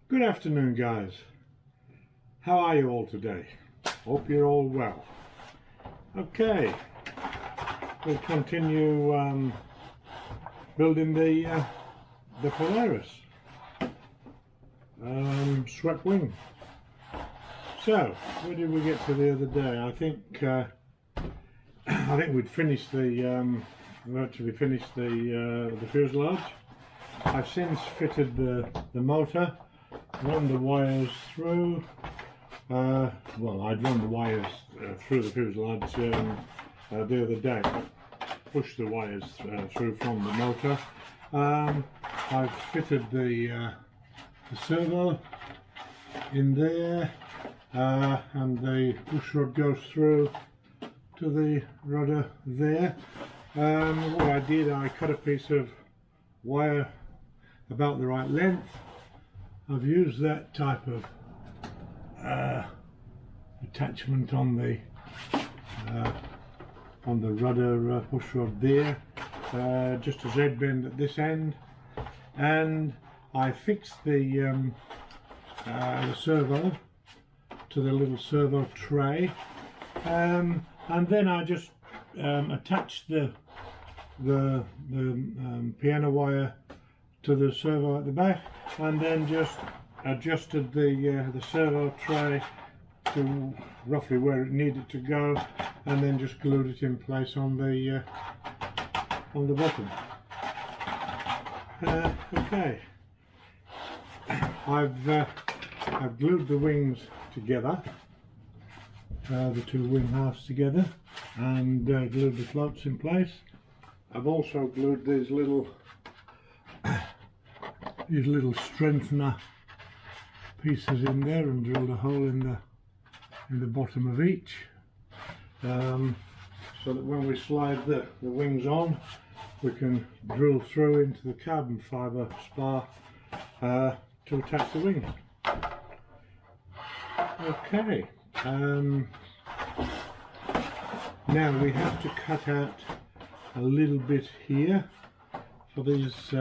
Good afternoon, guys. How are you all today? Hope you're all well. Okay, we'll continue building the Polaris swept wing. So, where did we get to the other day? I think we'd finished the virtually finished the fuselage. I've since fitted the motor. Run the wires through. Well, I'd run the wires through the fuselage the other day. Pushed the wires through from the motor. I've fitted the servo in there, and the push rod goes through to the rudder there. What I did, I cut a piece of wire about the right length. I've used that type of attachment on the rudder push rod there, just a Z bend at this end, and I fixed the servo to the little servo tray, and then I just attached the piano wire to the servo at the back, and then just adjusted the servo tray to roughly where it needed to go, and then just glued it in place on the bottom. Okay, I've glued the wings together, the two wing halves together, and glued the floats in place. I've also glued these little strengthener pieces in there and drilled a hole in the bottom of each, so that when we slide the wings on, we can drill through into the carbon fibre spar to attach the wings. Okay, now we have to cut out a little bit here for these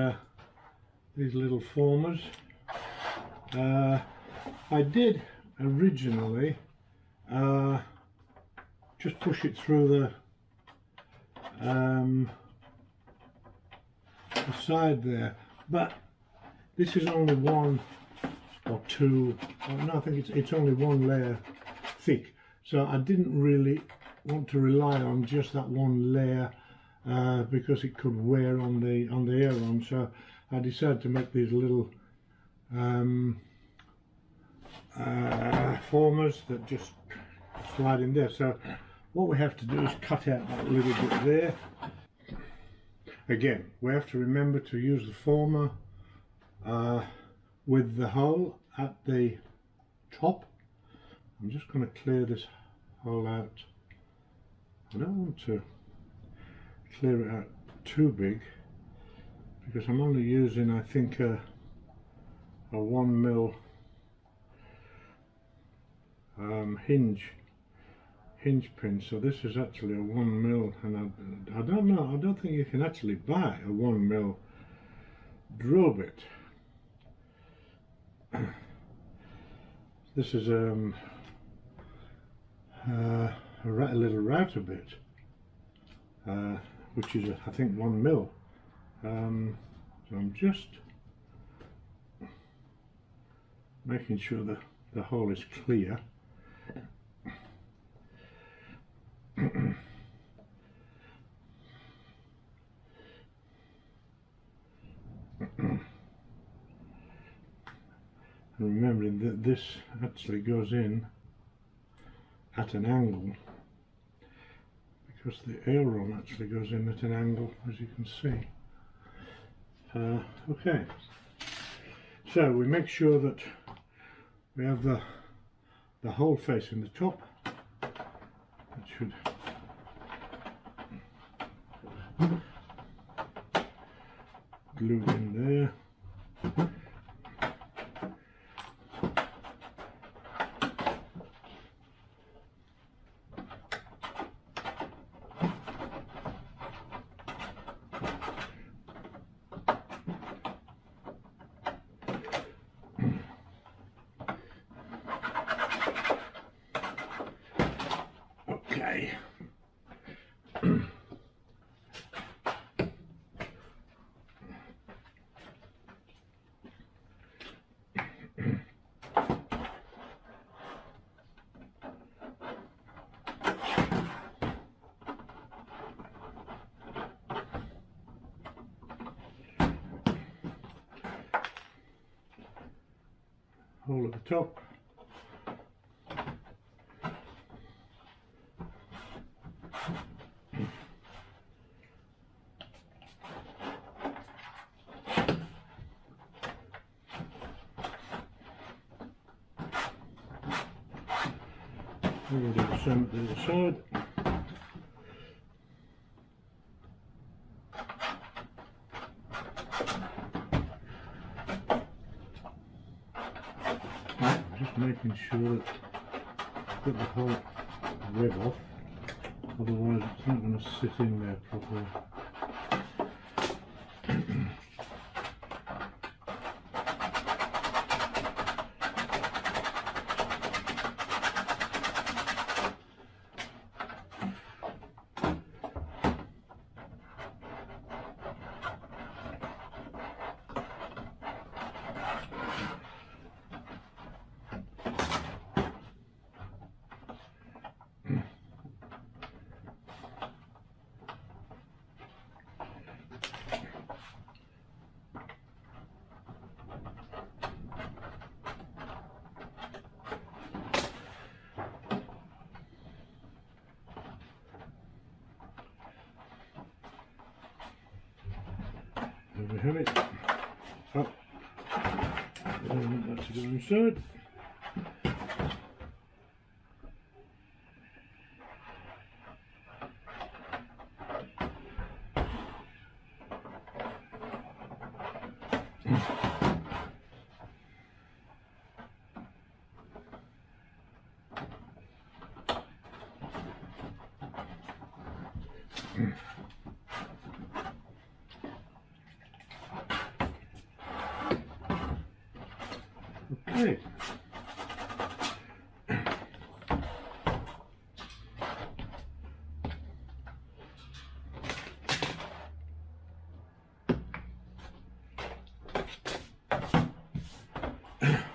little formers. I did originally just push it through the side there, but this is only one or two, no, I think it's only one layer thick, so I didn't really want to rely on just that one layer because it could wear on the aileron. So I decided to make these little formers that just slide in there. So what we have to do is cut out that little bit there. Again, we have to remember to use the former with the hole at the top. I'm just going to clear this hole out. I don't want to clear it out too big, because I'm only using, I think, a 1mm hinge pin. So this is actually a 1mm, and I don't know, I don't think you can actually buy a 1mm drill bit. This is a little router bit, which is I think 1mm. So I'm just making sure that the hole is clear. And remembering that this actually goes in at an angle, because the aileron actually goes in at an angle, as you can see. Okay, so we make sure that we have the hole facing the top. That should glue in there. hole at the top. We'll do the same at the other side. Just making sure that I've got the whole rib off, otherwise it's not going to sit in there properly. There we have it. Up. I don't want that to go inside. Okay.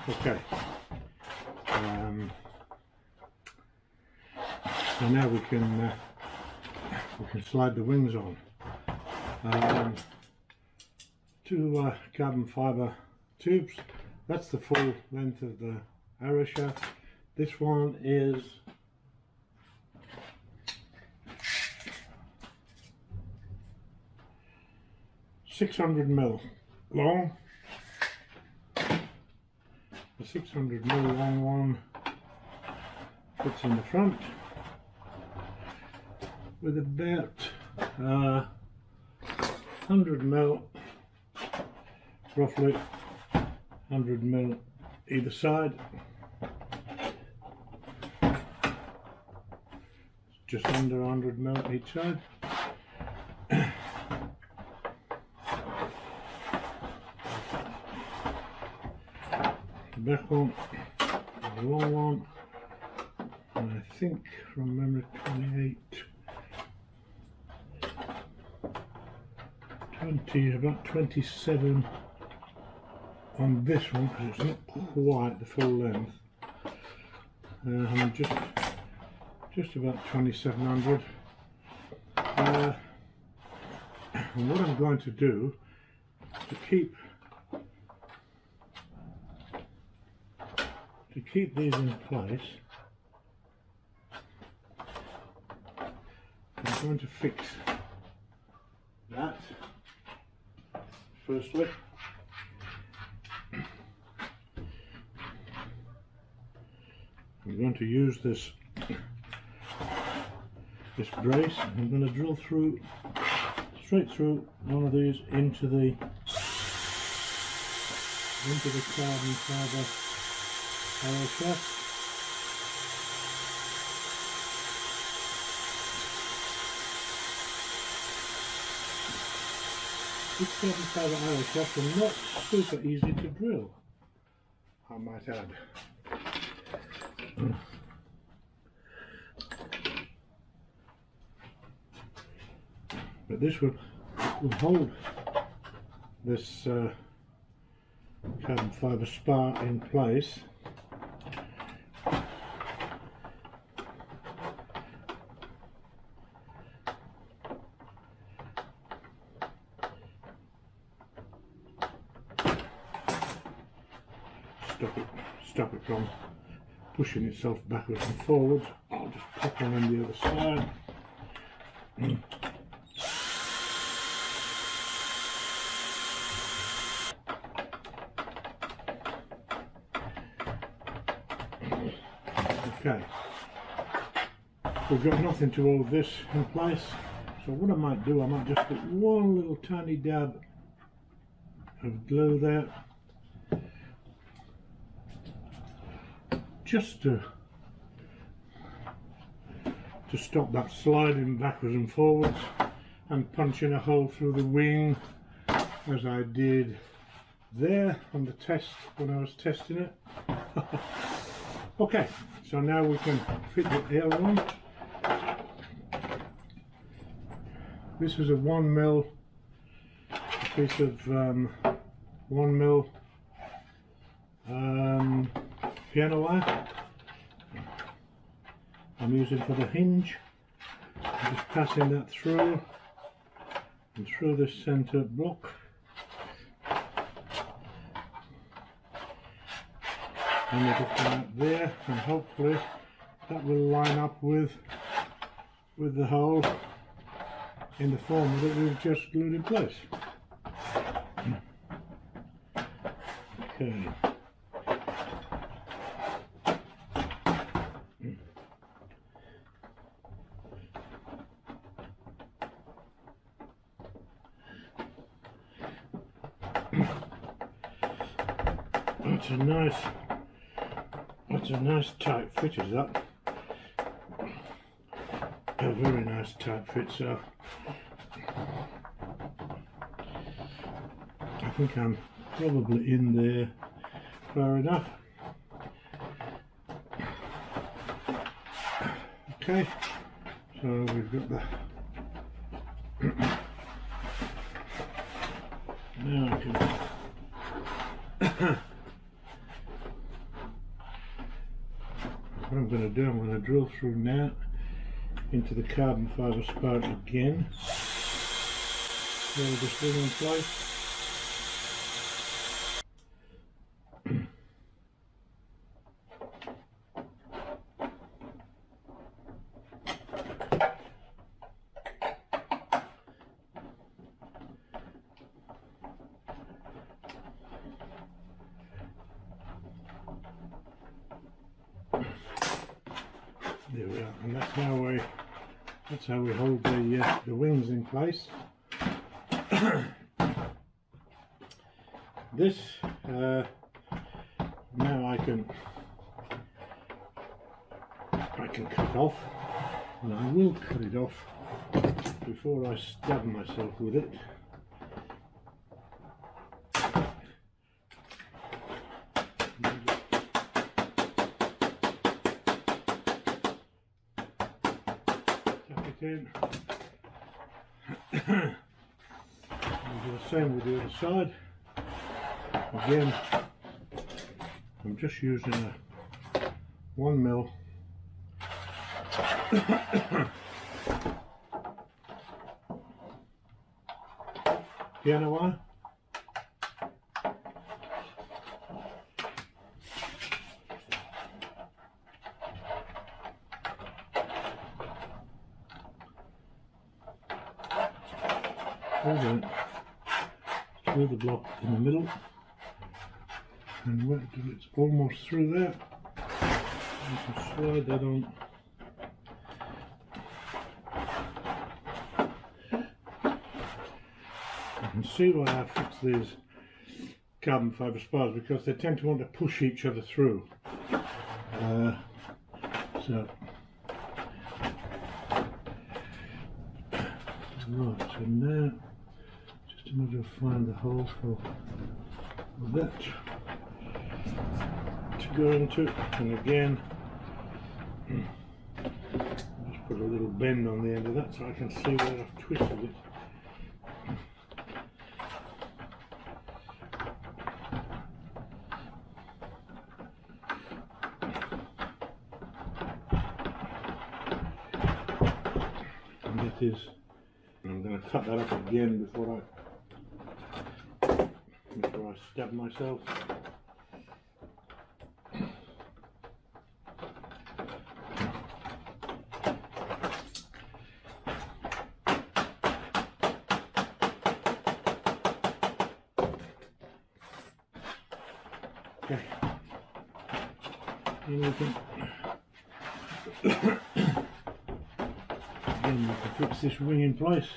Okay. So now we can slide the wings on. Two carbon fibre tubes. That's the full length of the arrow shaft. This one is 600mm long. The 600mm long one fits in the front with about 100mm, roughly 100mm either side. Just under 100mm each side. The back one, the long one, and I think from memory 20, about 27 on this one, because it's not quite the full length. I'm just about 2700. And what I'm going to do to keep these in place, I'm going to fix that firstly. I'm going to use this brace. I'm going to drill straight through one of these into the carbon fibre arrow shaft. This carbon fibre arrow shafts are not super easy to drill, I might add. But this will hold this carbon fibre spar in place. stop it from pushing itself backwards and forwards, I'll just pop one on the other side. Okay, we've got nothing to hold this in place, so what I might do, I might just put one little tiny dab of glue there, just to stop that sliding backwards and forwards, and punching a hole through the wing as I did there on the test when I was testing it. Okay, so now we can fit the aileron. This is a 1mm piece of 1mm piano wire. I'm using for the hinge. I'm just passing that through and through this centre block. And we'll just that there, and hopefully that will line up with the hole in the form that we've just glued in place. Okay. That's a nice tight fit, is that? A very nice tight fit, so I think I'm probably in there far enough. Okay, so we've got the now I can what I'm going to do, I'm going to drill through now into the carbon fibre spout again. Roll this thing in place. There we are, and that's how we hold the wings in place. This now I can cut off, and I will cut it off before I stab myself with it. In. We'll do the same with the other side. Again, I'm just using a 1mm piano wire. Through the block in the middle, and wait until it's almost through there. You can slide that on. You can see why I fixed these carbon fibre spars, because they tend to want to push each other through. Right, so now just a matter of find the hole for that to go into, and again just put a little bend on the end of that so I can see where I've twisted it. And it is. I'm going to cut that up again before I stab myself. and we can then we can fix this wing in place.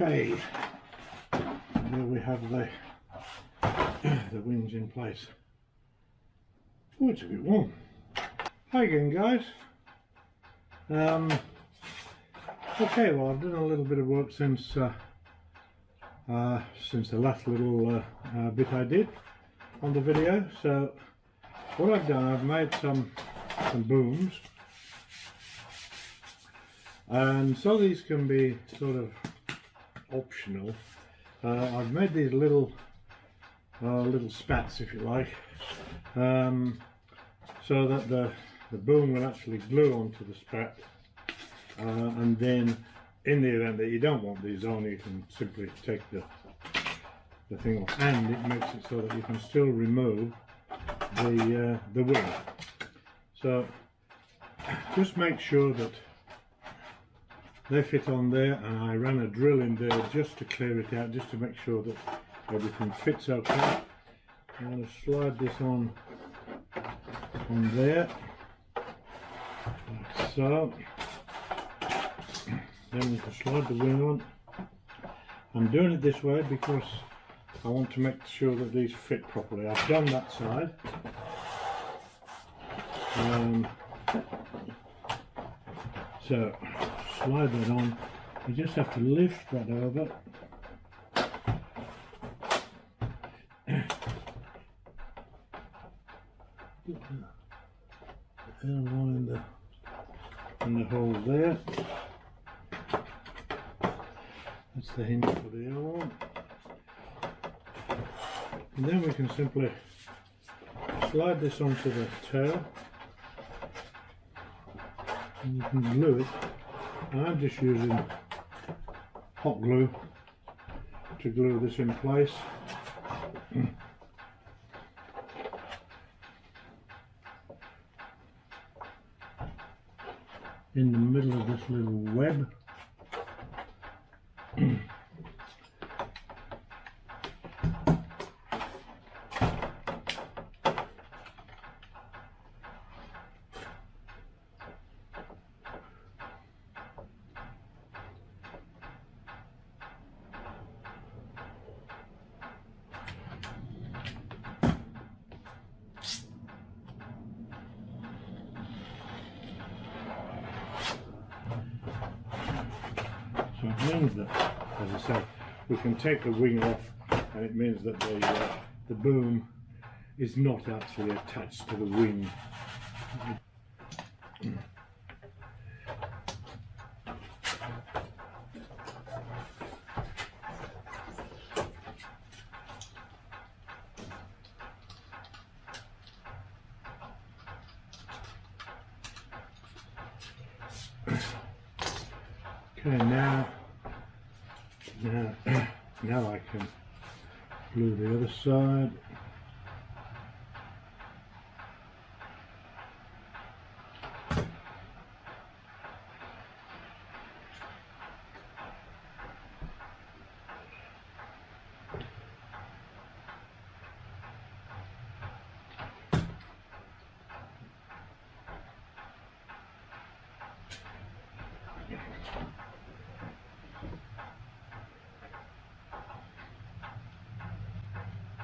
Okay, there we have the wings in place. Oh, it's a bit warm. Hi again, guys. Okay, well, I've done a little bit of work since the last little bit I did on the video. So what I've done, I've made some booms, and so these can be sort of optional. I've made these little spats, if you like, so that the boom will actually glue onto the spat, and then in the event that you don't want these on, you can simply take the thing off, and it makes it so that you can still remove the wing. So just make sure that they fit on there, and I ran a drill in there just to clear it out, just to make sure that everything fits okay. I'm going to slide this on there, like so. Then we can slide the wing on. I'm doing it this way because I want to make sure that these fit properly. I've done that side. So slide that on. You just have to lift that over. And one in the hole there. That's the hinge for the other one. And then we can simply slide this onto the tail, and you can glue it. And I'm just using hot glue to glue this in place. In the middle of this little web. So it means that, as I say, we can take the wing off, and it means that the boom is not actually attached to the wing. Okay, now I can glue the other side.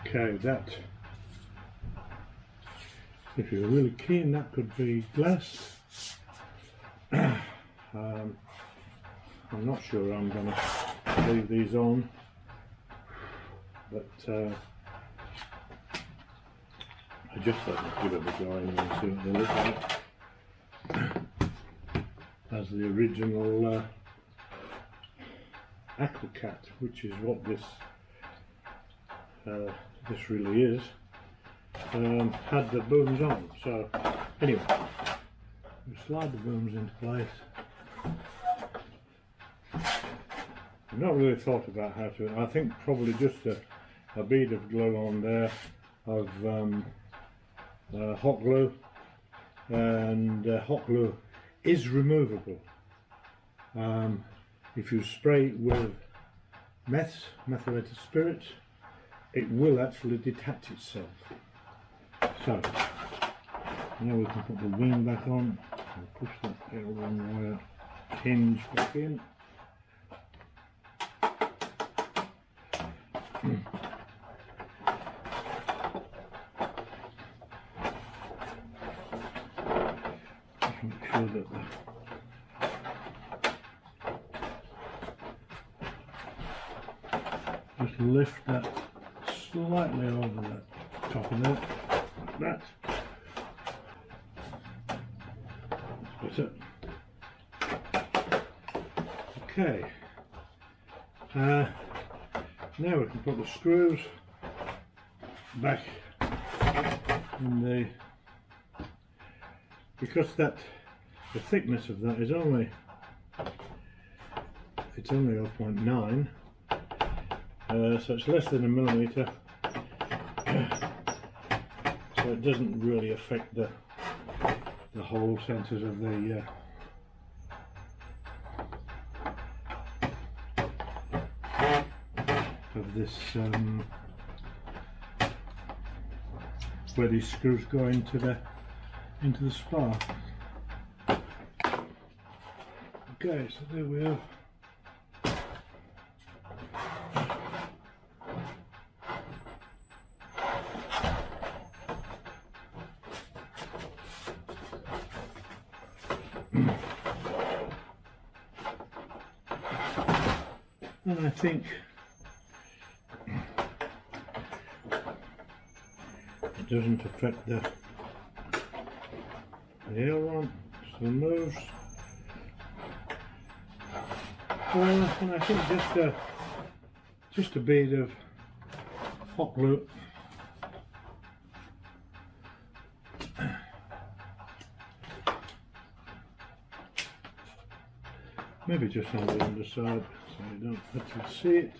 Okay, that, if you're really keen, that could be glass. I'm not sure I'm going to leave these on, but I just thought I'd give it a go and see what they look like. As the original Aquacat, which is what this this really is, had the booms on. So anyway, we slide the booms into place. I've not really thought about how to. I think probably just a bead of glue on there of hot glue, and hot glue is removable. If you spray it with methylated spirits, it will actually detach itself. So now we can put the wing back on and push that L1 wire hinge back in. Just make sure that just lift that slightly over the top of it, like that. That's it. Okay. Now we can put the screws back in the, because the thickness of that is only, it's only 0.9, so it's less than a millimetre, so it doesn't really affect the hole sensors of the this where these screws go into the spar. Okay, so there we are. And I think it doesn't affect the aileron, still moves. And I think just a bead of hot glue maybe just on the underside so you don't actually see it.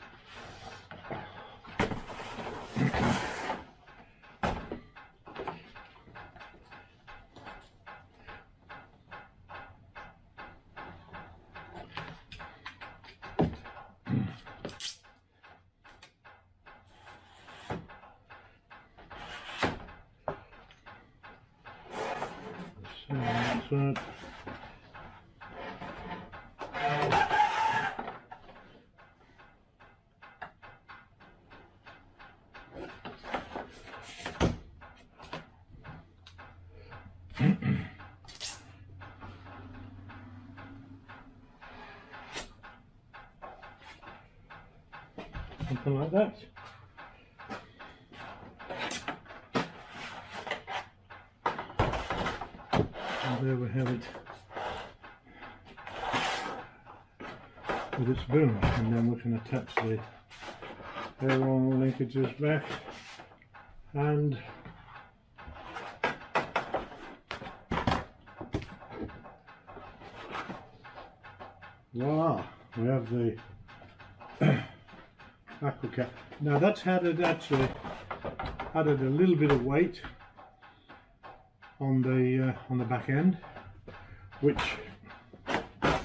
Outside. Something like that. And there we have it with its boom, and then we can attach the aileron linkages back and voila, we have the aqua cap. Now that's actually added a little bit of weight on the back end, which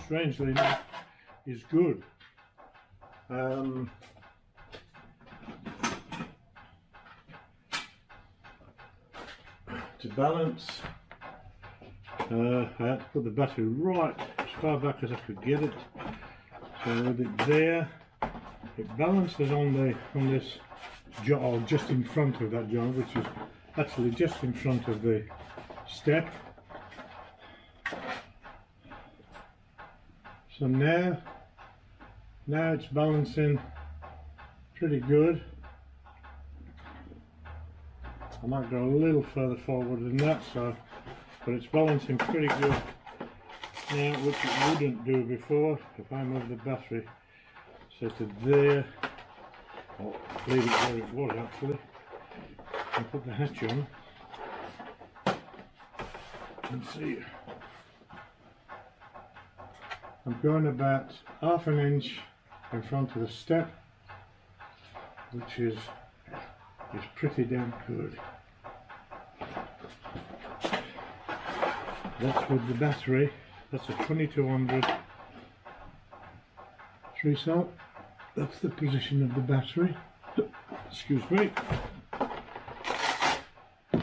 strangely enough is good. To balance, I had to put the battery right as far back as I could get it. So with it there, it balances on this joint, or just in front of that joint, which is actually just in front of the step. So now it's balancing pretty good. I might go a little further forward than that, but it's balancing pretty good now, which it wouldn't do before. If I move the battery so to there, or leave it where it was actually, and put the hatch on and see. I'm going about ½ an inch in front of the step, which is pretty damn good. That's with the battery. That's a 2200 3-cell. That's the position of the battery. Excuse me.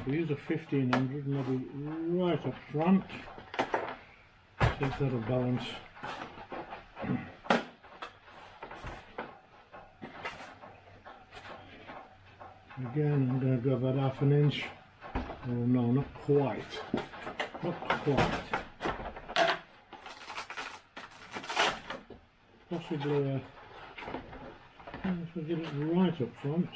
We use a 1500, maybe right up front. See if that'll balance. Again, I'm going to go about ½ an inch. Oh no, not quite. Not quite. Possibly, if I get it right up front.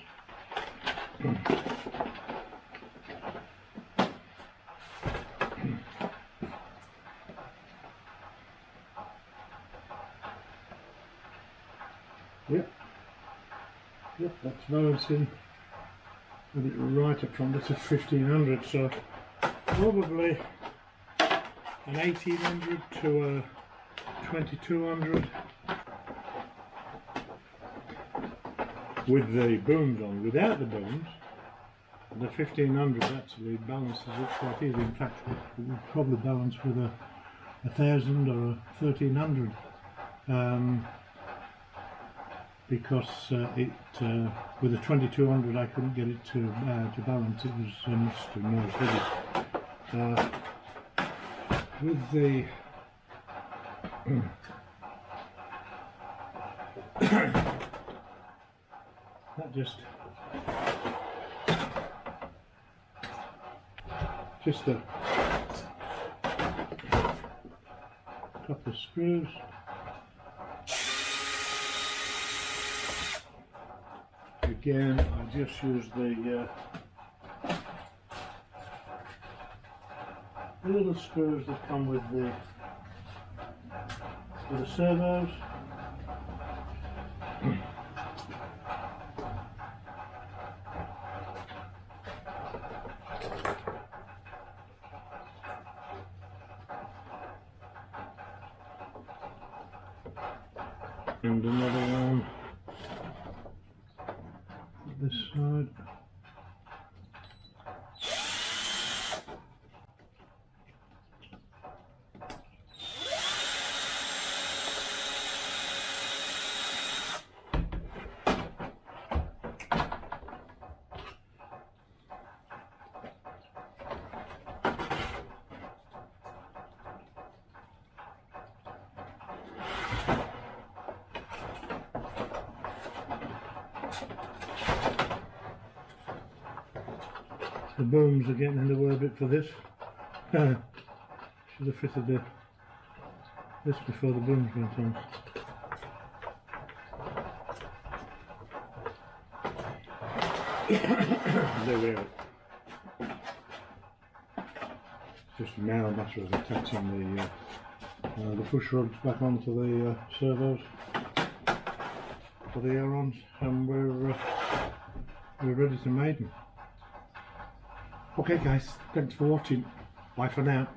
Yep, that's balancing. With it right up front. That's a 1500, so probably an 1800 to a 2200 with the booms on. Without the booms, the 1500 actually balances it quite easily. In fact, it would probably balance with a 1000 or a 1300. Because with a 2200 I couldn't get it to balance. It was much too heavy. With the that just a couple of screws. Again, I just use the little screws that come with the servos. And another one this side. The booms are getting in the way a bit for this. Should have fitted this before the booms went on. There we have it. Just now a matter of attaching the push rods back onto the servos for the airons, and we're ready to maiden. Okay guys, thanks for watching. Bye for now.